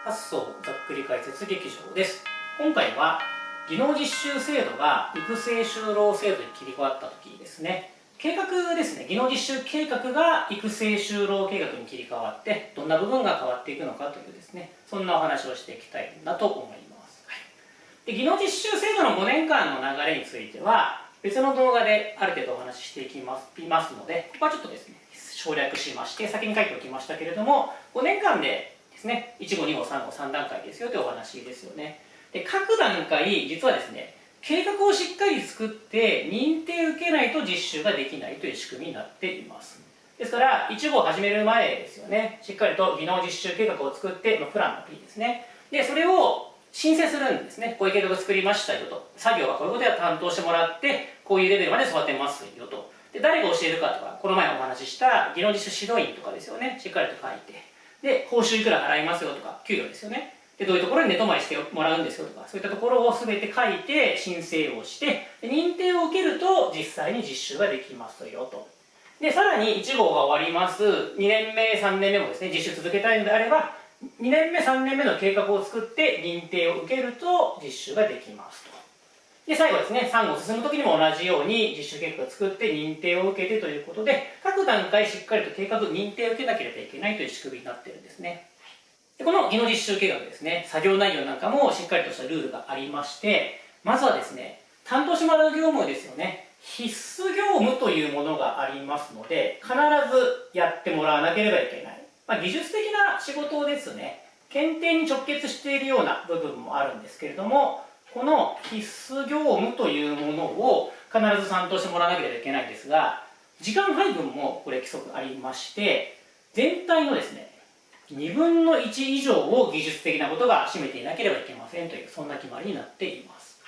発想ざっくり解説劇場です。今回は技能実習制度が育成就労制度に切り替わった時ですね。計画ですね。技能実習計画が育成就労計画に切り替わってどんな部分が変わっていくのかというですね、そんなお話をしていきたいなと思います。で、技能実習制度の5年間の流れについては別の動画である程度お話ししていきますので、ここはちょっとですね省略しまして先に書いておきましたけれども、5年間でですね、1号、2号、3号、3段階ですよというお話ですよね。で、各段階、実はですね、計画をしっかり作って認定を受けないと実習ができないという仕組みになっています。ですから、1号を始める前ですよね、しっかりと技能実習計画を作って、プランの P ですね。で、それを申請するんですね。こういう計画を作りましたよと。作業はこういうことで担当してもらって、こういうレベルまで育てますよと。で、誰が教えるかとか、この前お話しした技能実習指導員とかですよね、しっかりと書いて。で、報酬いくら払いますよとか、給料ですよね。で、どういうところに寝泊まりしてもらうんですよとか、そういったところを全て書いて申請をして、認定を受けると実際に実習ができますよと。で、さらに1号が終わります。2年目、3年目もですね、実習続けたいのであれば、2年目、3年目の計画を作って認定を受けると実習ができますと。で、最後ですね、3号進むときにも同じように実習計画を作って認定を受けてということで、各段階しっかりと計画認定を受けなければいけないという仕組みになっているんですね。で、この技能実習計画ですね、作業内容なんかもしっかりとしたルールがありまして、まずはですね、担当してもらう業務ですよね、必須業務というものがありますので、必ずやってもらわなければいけない。技術的な仕事ですね、検定に直結しているような部分もあるんですけれども、この必須業務というものを必ず担当してもらわなければいけないんですが、時間配分もこれ規則ありまして、全体のですね、2分の1以上を技術的なことが占めていなければいけませんという、そんな決まりになっています。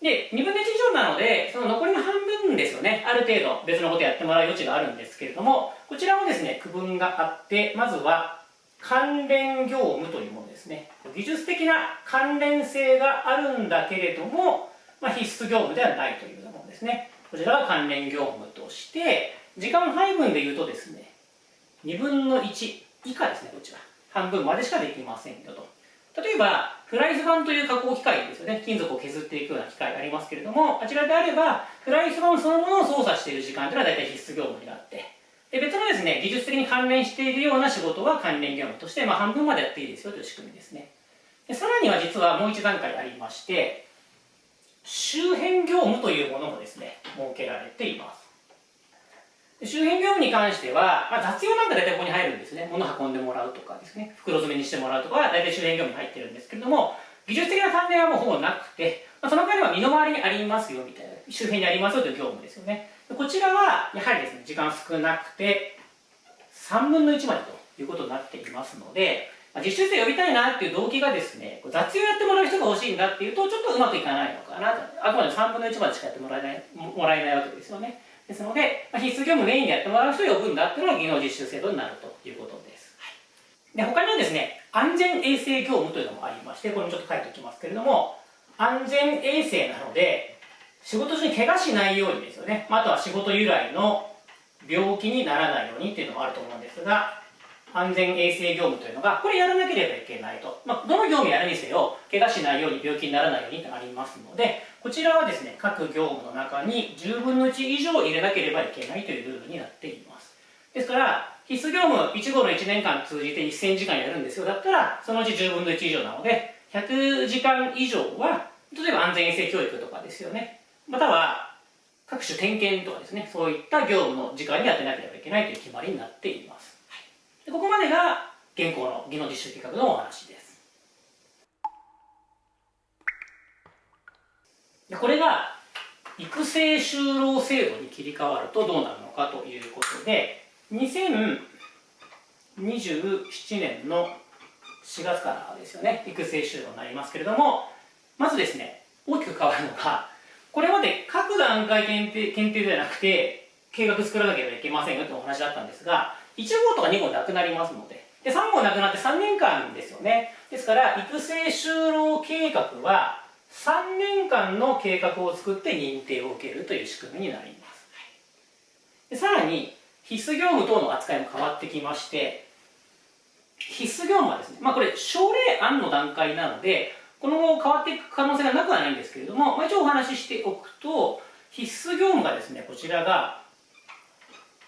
で、2分の1以上なので、その残りの半分ですよね、ある程度別のことやってもらう余地があるんですけれども、こちらもですね、区分があって、まずは関連業務というものですね。技術的な関連性があるんだけれども、必須業務ではないというようなものですね。こちらが関連業務として、時間配分でいうとですね、2分の1以下ですね、こちら。半分までしかできませんよと。例えば、フライズ板という加工機械ですよね。金属を削っていくような機械がありますけれども、あちらであれば、フライズ板そのものを操作している時間というのは大体必須業務になって、で、別のですね、技術的に関連しているような仕事は関連業務として、半分までやっていいですよという仕組みですね。で、さらには実はもう一段階ありまして、周辺業務というものもですね、設けられています。で、周辺業務に関しては、雑用なんか大体ここに入るんですね。物運んでもらうとかですね、袋詰めにしてもらうとかは大体周辺業務に入ってるんですけれども、技術的な関連はもうほぼなくて、その代わりは身の回りにありますよみたいな、周辺にありますよという業務ですよね。こちらはやはりですね、時間少なくて3分の1までということになっていますので、実習生呼びたいなっていう動機がですね、雑用やってもらう人が欲しいんだっていうとちょっとうまくいかないのかなと。あくまで3分の1までしかやってもらえないわけですよね。ですので、必須業務メインでやってもらう人を呼ぶんだっていうのが技能実習制度になるということです。で、他にはですね、安全衛生業務というのもありまして、これもちょっと書いておきますけれども、安全衛生なので、仕事中に怪我しないようにですよね。あとは仕事由来の病気にならないようにっていうのもあると思うんですが、安全衛生業務というのが、これやらなければいけないと。どの業務やるにせよ、怪我しないように病気にならないようにとありますので、こちらはですね、各業務の中に10分の1以上入れなければいけないというルールになっています。ですから、必須業務1号の1年間通じて1000時間やるんですよ。だったら、そのうち10分の1以上なので、100時間以上は、例えば安全衛生教育とかですよね。または、各種点検とかですね、そういった業務の時間にやってなければいけないという決まりになっています。で、ここまでが現行の技能実習計画のお話です。で、これが育成就労制度に切り替わるとどうなるのかということで、2027年の4月からですよね、育成就労になりますけれども、まずですね、大きく変わるのが、これまで各段階検定ではなくて、計画作らなければいけませんよというお話だったんですが、1号とか2号なくなりますので、で、3号なくなって3年間ですよね。ですから、育成就労計画は3年間の計画を作って認定を受けるという仕組みになります。で、さらに、必須業務等の扱いも変わってきまして、必須業業務はですね、これ症例案の段階なので、この後変わっていく可能性がなくはないんですけれども、一応お話ししておくと、必須業務がですね、こちらが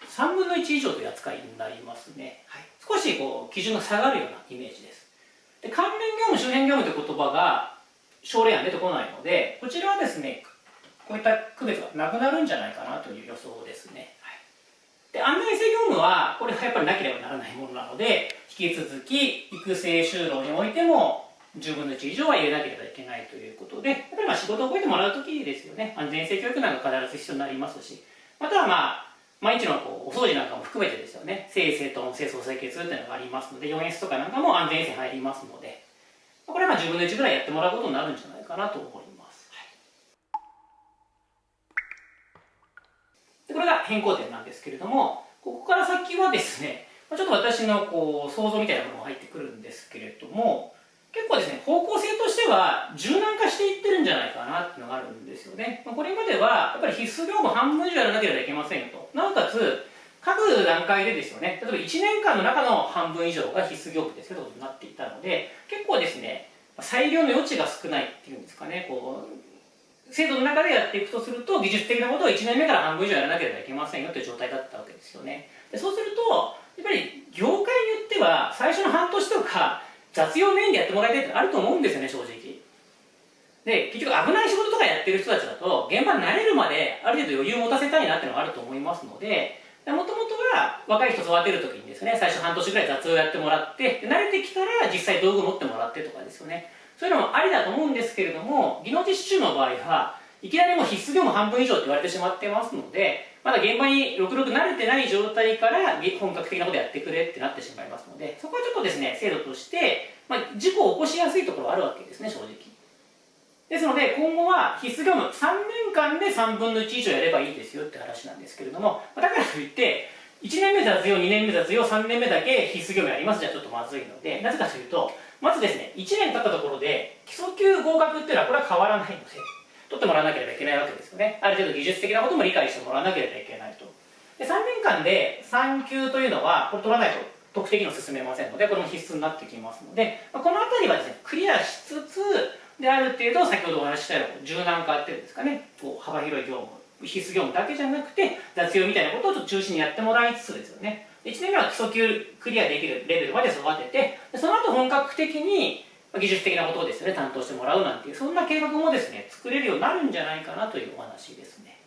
3分の1以上という扱いになりますね。はい、少し基準が下がるようなイメージです。で、関連業務、周辺業務という言葉が症例案出てこないので、こちらはですね、こういった区別がなくなるんじゃないかなという予想ですね。はい、で、安全衛生業務は、これはやっぱりなければならないものなので、引き続き育成就労においても10分の1以上は入れなければいけないということで、やっぱり仕事を覚えてもらうときですよね、安全衛生教育なんか必ず必要になりますし、または毎日のお掃除なんかも含めてですよね、整整頓、清掃、清潔というのがありますので、4S とかなんかも安全衛生入りますので、これは10分の1ぐらいやってもらうことになるんじゃないかなと思います。で、これが変更点なんですけれども、ここから先はですね、ちょっと私の想像みたいなものが入ってくるんですけれども、結構ですね、方向性としては柔軟化していってるんじゃないかなっていうのがあるんですよね。これまではやっぱり必須業務半分以上やらなければいけませんよと。なおかつ、各段階でですよね、例えば1年間の中の半分以上が必須業務ですよということになっていたので、結構ですね、裁量の余地が少ないっていうんですかね、制度の中でやっていくとすると、技術的なことを1年目から半分以上やらなければいけませんよという状態だったわけですよね。で、そうすると、やっぱり業界によっては最初の半年とか雑用メインでやってもらいたいってあると思うんですよね、正直。で、結局危ない仕事とかやってる人たちだと、現場に慣れるまである程度余裕を持たせたいなっていうのがあると思いますので、もともとは若い人育てるときにですね、最初半年ぐらい雑用やってもらって、慣れてきたら実際道具持ってもらってとかですよね。そういうのもありだと思うんですけれども、技能実習の場合はいきなりもう必須業務半分以上って言われてしまってますので、まだ現場にろくろく慣れてない状態から本格的なことやってくれってなってしまいますので、そこはちょっとですね、制度として、事故を起こしやすいところはあるわけですね、正直。ですので、今後は必須業務3年間で3分の1以上やればいいですよって話なんですけれども、だからといって、1年目雑用、2年目雑用、3年目だけ必須業務やりますじゃちょっとまずいので、なぜかというと、まずですね、1年経ったところで、基礎級合格っていうのはこれは変わらないので、取ってもらわなければいけないわけですよね。ある程度技術的なことも理解してもらわなければいけないと。で、3年間で3級というのは、これ取らないと特定技能進めませんので、これも必須になってきますので、このあたりはですね、クリアしつつ、である程度、先ほどお話ししたような柔軟化っていうんですかね、幅広い業務、必須業務だけじゃなくて、雑用みたいなことをちょっと中心にやってもらいつつですよね。1年目は基礎級クリアできるレベルまで育てて、その後本格的に技術的なことをですね、担当してもらうなんていう、そんな計画もですね、作れるようになるんじゃないかなというお話ですね。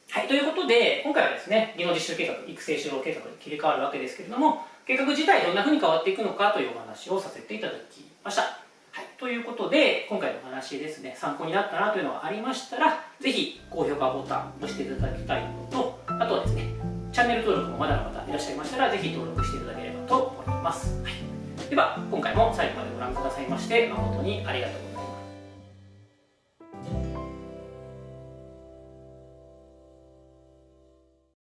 はい。ということで、今回はですね、技能実習計画、育成就労計画に切り替わるわけですけれども、計画自体どんなふうに変わっていくのかというお話をさせていただきました。はい。ということで、今回のお話ですね、参考になったなというのがありましたら、ぜひ高評価ボタンを押していただきたいのと、あとはですね、チャンネル登録もまだの方いらっしゃいましたら、ぜひ登録していただければと思います。はい。では、今回も最後までご覧くださいまして、誠にありがとうございました。